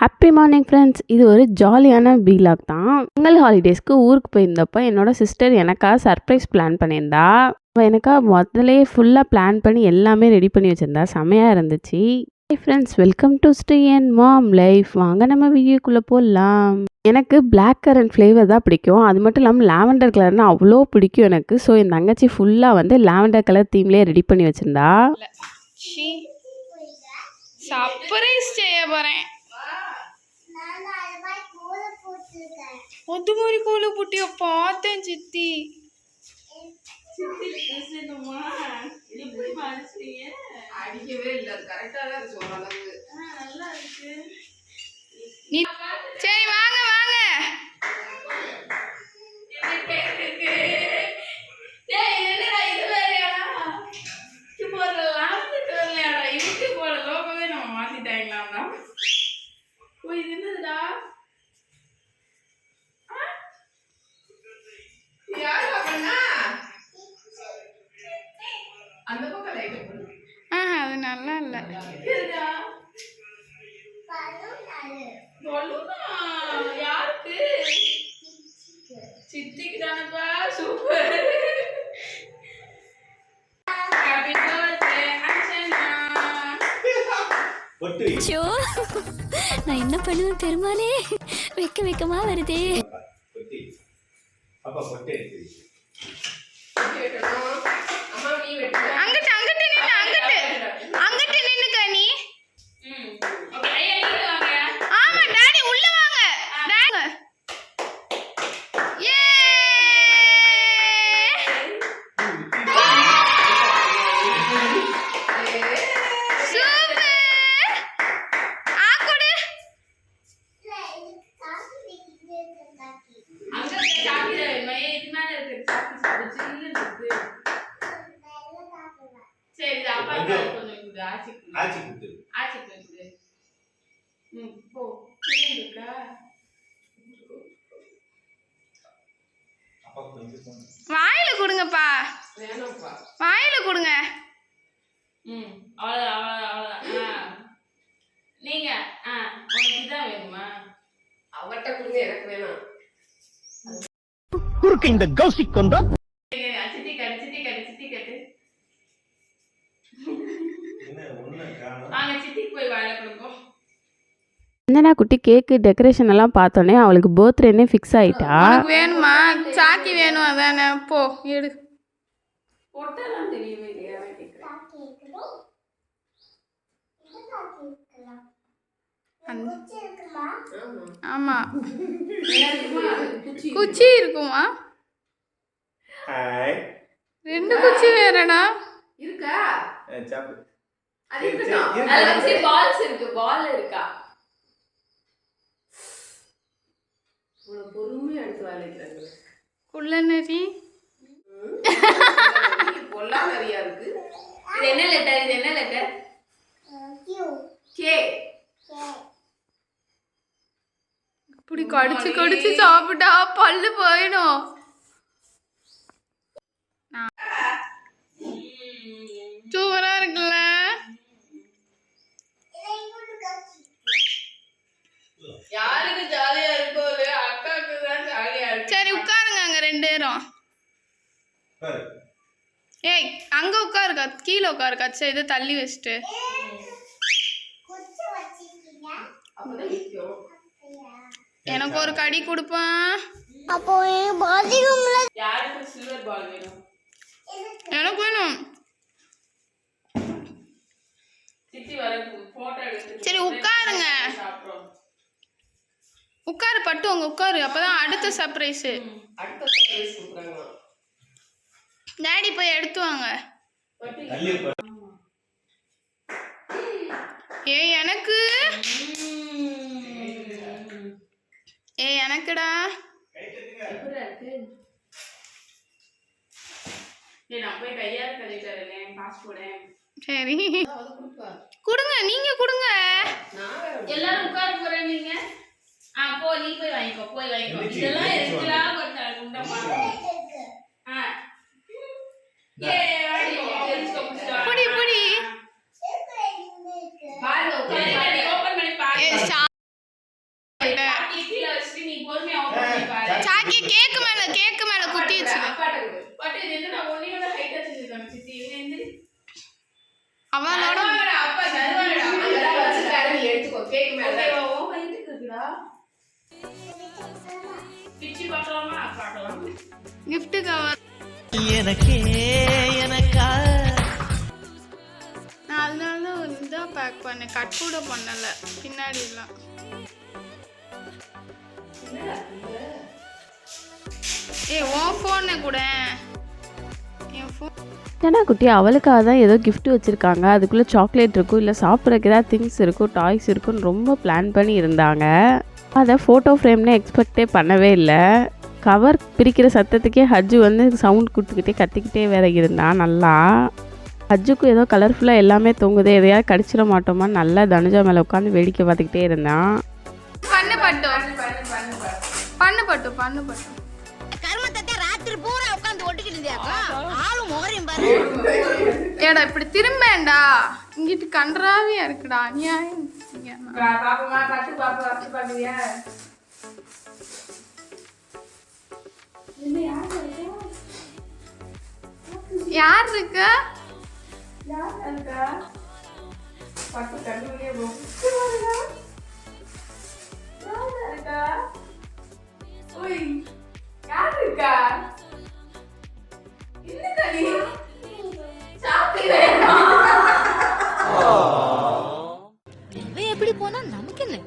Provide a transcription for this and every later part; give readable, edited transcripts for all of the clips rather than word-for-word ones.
Happy morning friends. இது ஒரு ஜாலியான வீலாக் தான். பொங்கல் ஹாலிடேஸ்க்கு ஊருக்கு போயிருந்தப்போ என்னோட சிஸ்டர் எனக்காக சர்ப்ரைஸ் பிளான் பண்ணியிருந்தா. அவள் எனக்காக முதலே ஃபுல்லாக பிளான் பண்ணி எல்லாமே ரெடி பண்ணி வச்சுருந்தா. செமையாக இருந்துச்சு. Hi friends, welcome to Sri and mom life. வாங்க நம்ம வீடியோக்குள்ளே போடலாம். எனக்கு பிளாக் கரண்ட் ஃப்ளேவர் தான் பிடிக்கும். அது மட்டும் இல்லாமல் லாவெண்டர் கலர்னால் அவ்வளோ பிடிக்கும் எனக்கு. ஸோ என் தங்கச்சி ஃபுல்லாக வந்து லாவெண்டர் கலர் தீம்லேயே ரெடி பண்ணி வச்சுருந்தா. சர்ப்ரைஸ் செய்ய போகிறேன். அது மாதிரி கோல போட்டியா? பார்த்தேன் சித்தி. சரி வாங்க வாங்க. அது நல்லா இல்ல. யாருக்கு? சித்திக்கு தானப்பா. சூப்பர். நான் என்ன பண்ணுவேன் பெருமாளே, வெக்க வெக்கமா வருதே. அங்கிட்டு நின்னுக்க நீ. ஆமா டாடி உள்ள வாங்க. ஏ வாயில கொடுங்கப்பா. வாயில கொடுங்க. நீங்க உனக்குதான் வேணுமா? அவட்ட கொடுங்க, எனக்கு வேணாம். குறுக்கு இந்த கௌசிக் கொண்டா சித்தி கட்டு சித்தி கட்டு சித்தி கட்டு. வாங்க சித்திக்கு போய் வாயில கொடுப்போம். வந்தனா குட்டி கேக்கு டெக்கரேஷன் எல்லாம் பார்த்தோன்னே அவளுக்கு பர்த்டேனே ஃபிக்ஸ் ஆயிட்டா. உனக்கு வேணுமா? சாக்கி வேணும். அதானே, போ எடு. பொட்டெல்லாம் தெரியவே இல்லையா? ஆமா குச்சி இருக்குமா? ரெண்டு குச்சி வேறடா இருக்கா? பால்ஸ் இருக்கு. பால் இருக்கா? பொறுமையா எடுத்து வாயிக்கிறாங்க. குள்ள நரி பொல்லா நரியா இருக்கு. இது என்ன லெட்டர்? இது என்ன லெட்டர்? கே. இப்படி கடிச்சு கடிச்சு சாப்பிட்டா பல்லு போயிடும். சூப்பரா இருக்குல்ல? யாருக்கு ஜாலியா இருக்கோ இல்லையா, அக்காவுக்கு தான் ஜாலியா இருக்கு. சரி உட்காருங்க அங்க ரெண்டு பேரும். ஏய் அங்க உட்காருக்கா, கீழே உட்காருக்கா. சரி இதை தள்ளி வச்சுட்டு எனக்கு ஒரு கடி கொடுப்பான். யாருக்கு சில்வர் பால் வேணும்? எனக்கு வேணும். சரி உட்காருங்க. உட்காரு பட்டு, உங்க உட்காரு. அப்பதான் அடுத்த சர்ப்ரைஸ். டாடி போய் எடுத்து வாங்க. ஏ எனக்கு எனக்குடா. சரி கொடுங்க, நீங்க கொடுங்க. எல்லாரும் உட்கார போறேன். நீங்க போ, நீ போய் வாங்கிக்கோ. போய் வாங்கிக்கோ. இதெல்லாம் எதுக்குலாம் பொடி பொடி. ஓகேவா ஓ வயித்துக்கு இருக்குடா பிச்சி பார்க்கலாமா பார்க்கலாம் gift கவர் எனக்கே எனக்கா நான் அதனால இதாக பேக் பண்ணேன் கட் கூட பண்ணலை பின்னாடிலாம் உன் ஃபோனை கூட என் ஃபோன் ஏன்னா குட்டி அவளுக்காக தான் ஏதோ gift வச்சுருக்காங்க, அதுக்குள்ளே சாக்லேட் இருக்கும், இல்லை சாப்பிட்றதுக்கு ஏதாவது திங்ஸ் இருக்கும், டாய்ஸ் இருக்குன்னு ரொம்ப பிளான் பண்ணி இருந்தாங்க. அதை ஃபோட்டோ ஃப்ரேம்னு எக்ஸ்பெக்டே பண்ணவே இல்லை. கவர் பிரிக்கிற சத்தத்துக்கே ஹஜ்ஜு வந்து சவுண்ட் கொடுத்துக்கிட்டே கத்திக்கிட்டே வேற இருந்தான். நல்லா ஹஜ்ஜுக்கும் ஏதோ கலர்ஃபுல்லாக எல்லாமே தொங்குது, எதையாவது கடிச்சிட மாட்டோமா, நல்லா தனுஜா மேலே உட்காந்து வேடிக்கை பார்த்துக்கிட்டே இருந்தான். பண்ணு பட்டு கர்மத்தை ராத்திரி பூரா உட்கார்ந்து ஒட்டிக்கிட்டு இருந்தியாக்கா ஆளும் முகரையும் பாரு ஏடா இப்படி திரும்பேண்டா இங்கிட்டு கன்றாவியா இருக்குடா நியாயம் யார் இருக்கா எப்படி போனா நமக்கு என்ன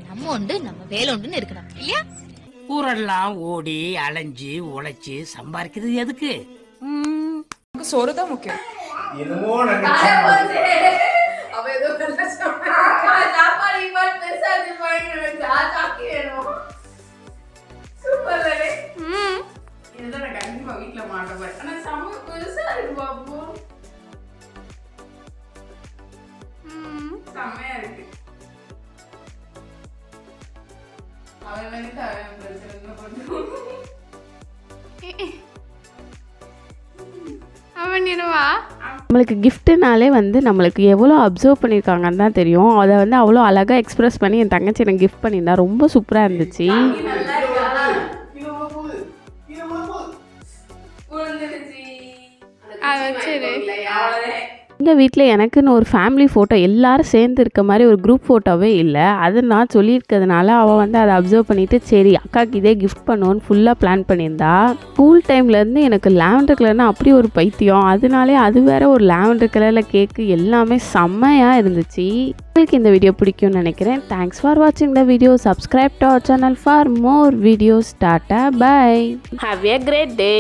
நம்ம உண்டு நம்ம வேலை உண்டுன்னு இருக்கணும் இல்லையா ஊரெல்லாம் ஓடி அலைஞ்சு உழைச்சு சம்பாதிக்கிறது எதுக்கு? சோறு தான் முக்கியம். என்னமோ கண்டிப்பா வீட்டுல மாட்டேன். ஆனா சம பெருசா இருக்கு பாப்பு, செம்மையா இருக்கு. அவனுக்கு அவன் பிரச்சனை பண்ணுவோம். அவனிடுவா நம்மளுக்கு கிஃப்ட்டுனாலே வந்து நம்மளுக்கு எவ்வளோ அப்சர்வ் பண்ணியிருக்காங்கன்னு தான் தெரியும். அதை வந்து அவ்வளோ அழகாக எக்ஸ்ப்ரெஸ் பண்ணி என் தங்கச்சி எனக்கு கிஃப்ட் பண்ணியிருந்தா, ரொம்ப சூப்பராக இருந்துச்சு. எங்கள் வீட்டில் எனக்குன்னு ஒரு ஃபேமிலி ஃபோட்டோ எல்லாரும் சேர்ந்து இருக்க மாதிரி ஒரு குரூப் ஃபோட்டோவே இல்லை. அது நான் சொல்லியிருக்கிறதுனால அவள் வந்து அதை அப்சர்வ் பண்ணிவிட்டு சரி அக்காவுக்கு இதே கிஃப்ட் பண்ணுவோன்னு ஃபுல்லாக பிளான் பண்ணியிருந்தா. ஸ்கூல் டைம்லேருந்து எனக்கு லாவெண்டர் கலர்னா அப்படி ஒரு பைத்தியம், அதனாலே அது வேற ஒரு லாவெண்டர் கலரில் கேக்கு எல்லாமே செம்மையாக இருந்துச்சு. உங்களுக்கு இந்த வீடியோ பிடிக்கும்னு நினைக்கிறேன். தேங்க்ஸ் ஃபார் வாட்சிங் the video. Subscribe to our channel for more videos. Tata bye. Have a great day.